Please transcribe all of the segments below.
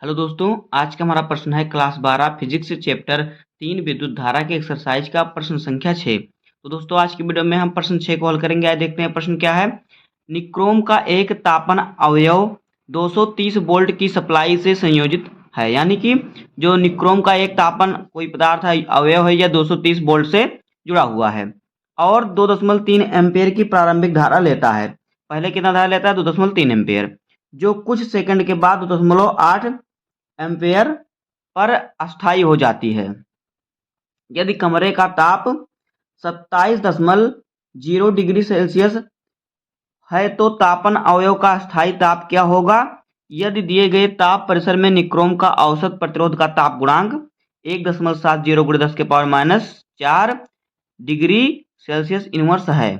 Hello दोस्तों, आज का हमारा प्रश्न है क्लास 12 फिजिक्स चैप्टर 3 विद्युत धारा के एक्सरसाइज का प्रश्न संख्या 6। तो दोस्तों आज की वीडियो में हम प्रश्न 6 को हल करेंगे। आइए देखते हैं प्रश्न क्या है। निक्रोम का एक तापन अवयव 230 वोल्ट की सप्लाई से संयोजित है, यानी कि जो निक्रोम का एक तापन कोई पदार्थ है अवयव है, यह 230 वोल्ट से जुड़ा हुआ है और 2.3 एम्पेयर की प्रारंभिक धारा लेता है। पहले कितना धारा लेता है? 2.3 एम्पेयर, जो कुछ सेकंड के बाद 2.8 एम्पेयर पर अस्थायी हो जाती है। यदि कमरे का ताप 27.0 डिग्री सेल्सियस है तो तापन अवयव का स्थायी ताप क्या होगा? यदि दिए गए ताप परिसर में निक्रोम का औसत प्रतिरोध का ताप गुणांक 1.70 × 10⁻⁴ डिग्री सेल्सियस इनवर्स है,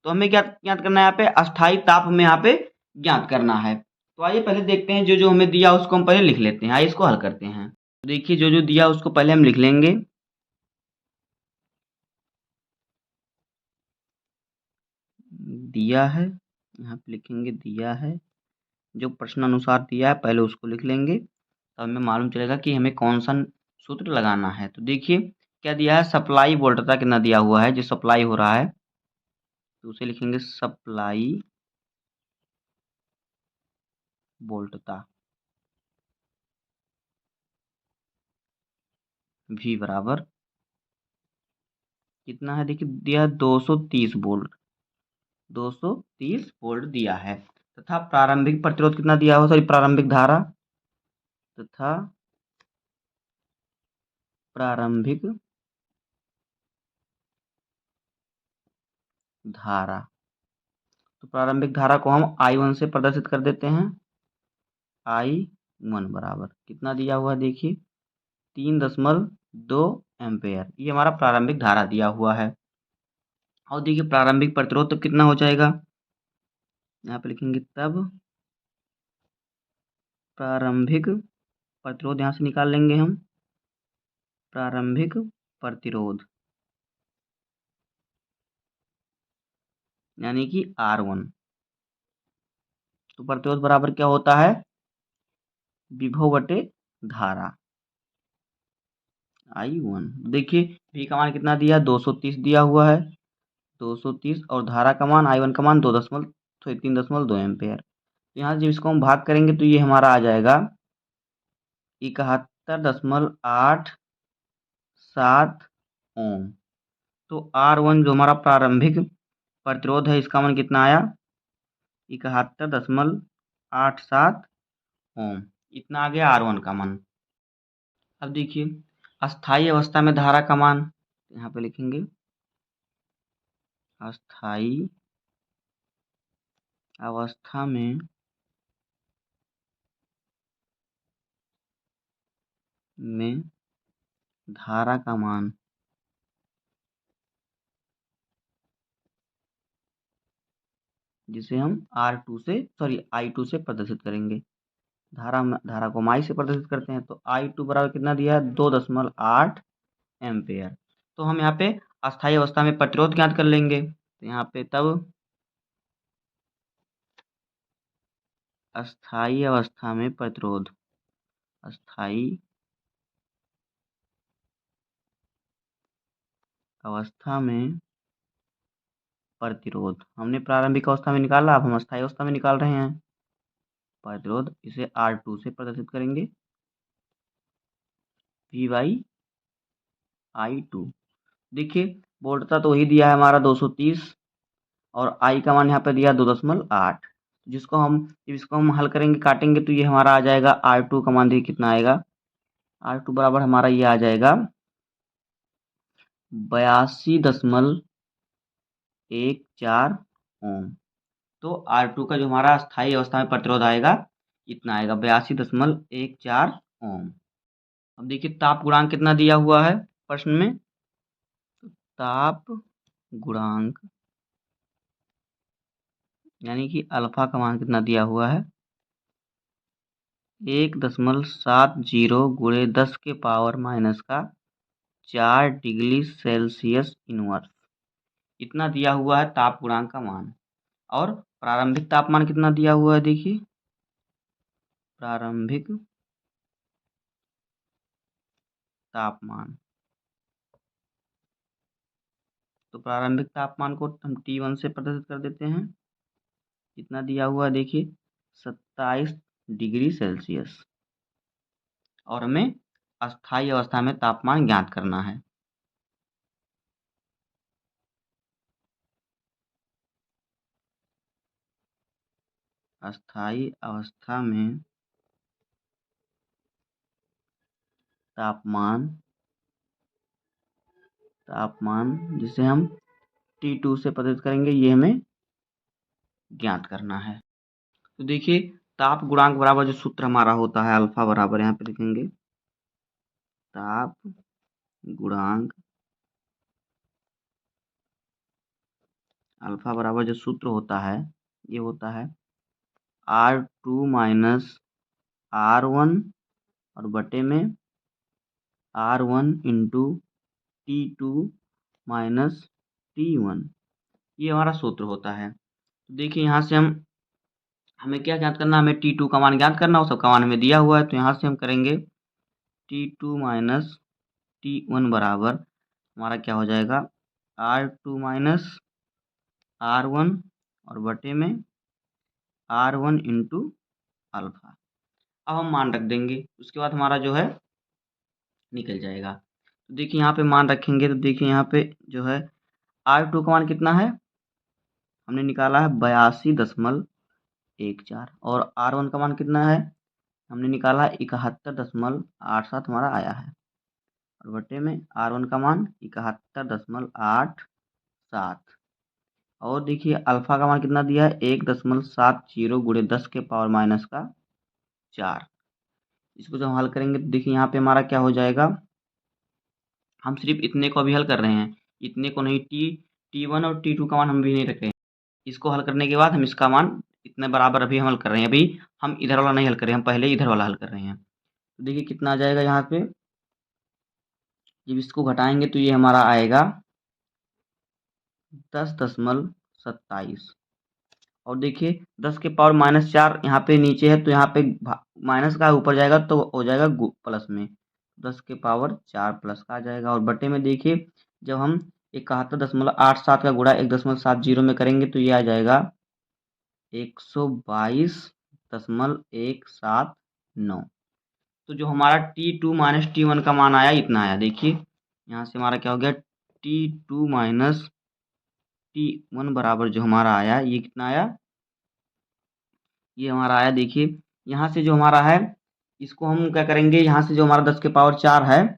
तो हमें क्या ज्ञात करना है? यहाँ पे अस्थायी ताप हमें यहाँ पे ज्ञात करना है। तो आइए पहले देखते हैं, जो जो हमें दिया उसको हम पहले लिख लेते हैं। आइए इसको हल करते हैं। देखिए जो जो दिया उसको पहले हम लिख लेंगे। दिया है, यहाँ पे लिखेंगे दिया है। जो प्रश्न अनुसार दिया है पहले उसको लिख लेंगे, तो हमें मालूम चलेगा कि हमें कौन सा सूत्र लगाना है। तो देखिए क्या दिया है, सप्लाई वोल्टता कितना दिया हुआ है, जो सप्लाई हो रहा है तो उसे लिखेंगे सप्लाई वोल्टता V बराबर कितना है? देखिए दिया है 230 वोल्ट, 230 वोल्ट दिया है। तथा प्रारंभिक प्रतिरोध कितना दिया हुआ, सॉरी प्रारंभिक धारा तथा प्रारंभिक धारा। तो प्रारंभिक धारा को हम I1 से प्रदर्शित कर देते हैं। I1 बराबर कितना दिया हुआ है? देखिए 3.2 एम्पेयर, ये हमारा प्रारंभिक धारा दिया हुआ है। और देखिए प्रारंभिक प्रतिरोध तो कितना हो जाएगा, यहाँ पे लिखेंगे तब प्रारंभिक प्रतिरोध यहाँ से निकाल लेंगे हम, प्रारंभिक प्रतिरोध यानी कि R1। तो प्रतिरोध बराबर क्या होता है? विभव बटे धारा I1। देखिए V का मान कितना दिया? 230 दिया हुआ है, 230, और धारा का मान I1 का मान 3.2 एम्पेयर। तो यहाँ जब इसको हम भाग करेंगे तो ये हमारा आ जाएगा 71.87 ओम। तो R1 जो हमारा प्रारंभिक प्रतिरोध है इसका मान कितना आया? 71.87 ओम। इतना आ गया R1 का मान। अब देखिए अस्थायी अवस्था में धारा का मान यहाँ पे लिखेंगे, अस्थायी अवस्था में धारा का मान जिसे हम I2 से प्रदर्शित करेंगे। धारा को हम I से प्रदर्शित करते हैं, तो I2 बराबर कितना दिया है? 2.8 एम्पेयर। तो हम यहाँ पे अस्थायी अवस्था में प्रतिरोध ज्ञात कर लेंगे। तो यहाँ पे तब अस्थायी अवस्था में प्रतिरोध, अस्थायी अवस्था में प्रतिरोध हमने प्रारंभिक अवस्था में निकाला, अब हम अस्थायी अवस्था में निकाल रहे हैं प्रतिरोध। इसे R2 से प्रदर्शित करेंगे, V बाई I2। देखिए वोल्टता तो वही दिया है हमारा 230, और I का मान यहाँ पे दिया 2.8। इसको हम हल करेंगे, काटेंगे, तो ये हमारा आ जाएगा R2 का मान। देखिए कितना आएगा, R2 बराबर हमारा ये आ जाएगा 82.14 ओम। तो R2 का जो हमारा स्थायी अवस्था में प्रतिरोध आएगा इतना आएगा 82.14 ओम। अब देखिए ताप गुणांक कितना दिया हुआ है प्रश्न में, तो ताप गुणांक यानी कि अल्फा का मान कितना दिया हुआ है? 1.70 × 10⁻⁴ डिग्री सेल्सियस इनवर्स, इतना दिया हुआ है ताप गुणांक का मान। और प्रारंभिक तापमान कितना दिया हुआ है? देखिए प्रारंभिक तापमान। तो प्रारंभिक तापमान को हम T1 से प्रदर्शित कर देते हैं। कितना दिया हुआ है देखिए, 27 डिग्री सेल्सियस। और हमें अस्थायी अवस्था में तापमान ज्ञात करना है। अस्थायी अवस्था में तापमान जिसे हम T2 से प्रदर्शित करेंगे, ये हमें ज्ञात करना है। तो देखिए, ताप गुणांक बराबर जो सूत्र हमारा होता है अल्फा बराबर, यहाँ पे लिखेंगे ताप गुणांक अल्फा बराबर जो सूत्र होता है, ये होता है R2 माइनस R1 और बटे में R1 into T2 minus T1। ये हमारा सूत्र होता है। तो देखिए, यहाँ से हमें क्या ज्ञात करना है, हमें T2 का मान ज्ञात करना, वो सब का मान हमें दिया हुआ है। तो यहाँ से हम करेंगे T2 माइनस T1 बराबर हमारा क्या हो जाएगा, R2 माइनस R1 और बटे में R1 इंटू अल्फा। अब हम मान रख देंगे, उसके बाद हमारा जो है निकल जाएगा। तो देखिए, यहाँ पे मान रखेंगे तो देखिए यहाँ पे जो है R2 का मान कितना है, हमने निकाला है 82.14 और R1 का मान कितना है, हमने निकाला है 71.87 हमारा आया है। और बटे में R1 का मान 71.87। और देखिए अल्फा का मान कितना दिया है, 1.70 गुणे 10 के पावर माइनस का 4। इसको जब हम हल करेंगे तो देखिए यहाँ पे हमारा क्या हो जाएगा, हम सिर्फ इतने को अभी हल कर रहे हैं, इतने को नहीं, T1 और T2 का मान हम भी नहीं रख रहे हैं। इसको हल करने के बाद हम इसका मान इतने बराबर अभी हम हल कर रहे हैं। अभी हम इधर वाला नहीं हल कर रहे हैं, हम पहले इधर वाला हल कर रहे हैं। तो देखिए कितना आ जाएगा यहाँ पे, जब इसको घटाएंगे तो ये हमारा आएगा 10.27। और देखिए 10 के पावर माइनस 4 यहाँ पे नीचे है, तो यहाँ पे माइनस का ऊपर जाएगा तो हो जाएगा प्लस में, 10 के पावर 4 प्लस का आ जाएगा। और बटे में देखिए जब हम 71.87 का गुणा 1.70 में करेंगे तो ये आ जाएगा 122.179। तो जो हमारा T2 माइनस T1 का मान आया, इतना आया। देखिए यहाँ से हमारा क्या हो गया, T2 माइनस T1 बराबर जो हमारा आया, ये कितना आया, ये हमारा आया। देखिए यहाँ से जो हमारा है, इसको हम क्या करेंगे, यहाँ से जो हमारा 10 के पावर 4 है,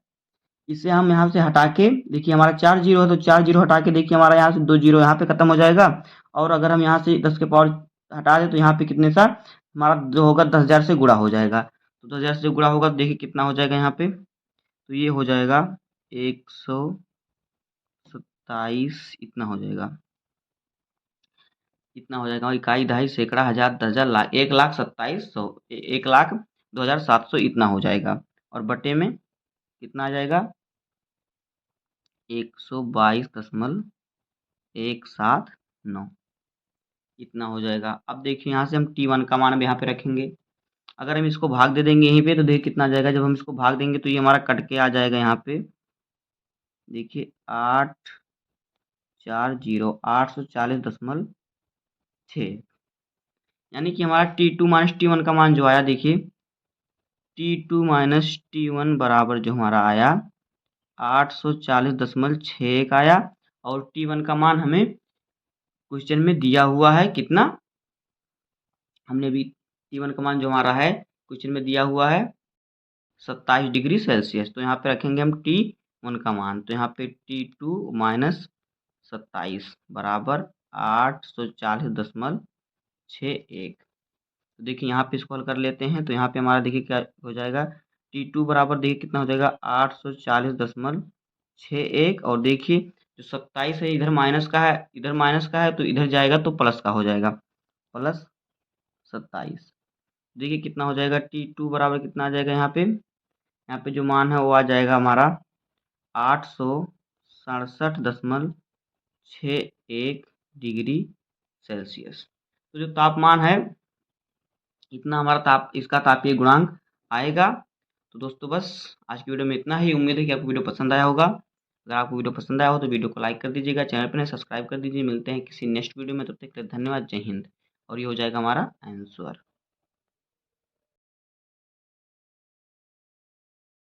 इसे हम यहाँ से हटा के देखिए हमारा 4 जीरो है, तो 4 जीरो हटा के देखिए हमारा यहाँ से 2 जीरो यहाँ पे खत्म हो जाएगा। और अगर हम यहाँ से 10 के पावर हटा दें तो यहाँ पे कितने सा हमारा जो होगा 10,000 से गुणा हो जाएगा। तो 10,000 से गुणा होगा तो देखिए कितना हो जाएगा यहाँ पे, तो ये हो जाएगा 127, इतना हो जाएगा, इतना हो जाएगा। इकाई, दहाई, सैकड़ा, हजार, दर्जन, लाख, 1,27,100, 1,02,700 इतना हो जाएगा। और बटे में कितना आ जाएगा, 122.179 इतना हो जाएगा। अब देखिए यहाँ से हम T1 का मान अब यहाँ पे रखेंगे। अगर हम इसको भाग दे देंगे यहीं पे तो देखिए कितना आ जाएगा, जब हम इसको भाग देंगे तो ये हमारा कट के आ जाएगा यहाँ पे। देखिए 840 यानी कि हमारा T2 माइनस T1 का मान जो आया, देखिए T2 माइनस T1 बराबर जो हमारा आया 840.61 आया। और T1 का मान हमें क्वेश्चन में दिया हुआ है कितना, हमने अभी T1 का मान जो हमारा है क्वेश्चन में दिया हुआ है 27 डिग्री सेल्सियस। तो यहाँ पे रखेंगे हम T1 का मान, तो यहाँ पे T2 माइनस 27 बराबर 840.61। तो देखिए यहाँ पे इसको हल कर लेते हैं, तो यहाँ पे हमारा देखिए क्या हो जाएगा, T2 बराबर देखिए कितना हो जाएगा 840.61। और देखिए जो 27 है इधर माइनस का है, इधर माइनस का है, तो इधर जाएगा तो प्लस का हो जाएगा, प्लस 27। देखिए कितना हो जाएगा, T2 बराबर कितना आ जाएगा, यहाँ पे जो मान है वो आ जाएगा हमारा 867.61 डिग्री सेल्सियस। तो जो तापमान है इतना हमारा इसका तापीय गुणांक आएगा। तो दोस्तों बस आज की वीडियो में इतना ही। उम्मीद है कि आपको वीडियो पसंद आया होगा। अगर आपको वीडियो पसंद आया हो तो वीडियो को लाइक कर दीजिएगा, चैनल पर नए सब्सक्राइब कर दीजिए। मिलते हैं किसी नेक्स्ट वीडियो में, तब तक के लिए धन्यवाद, जय हिंद। और ये हो जाएगा हमारा आंसर।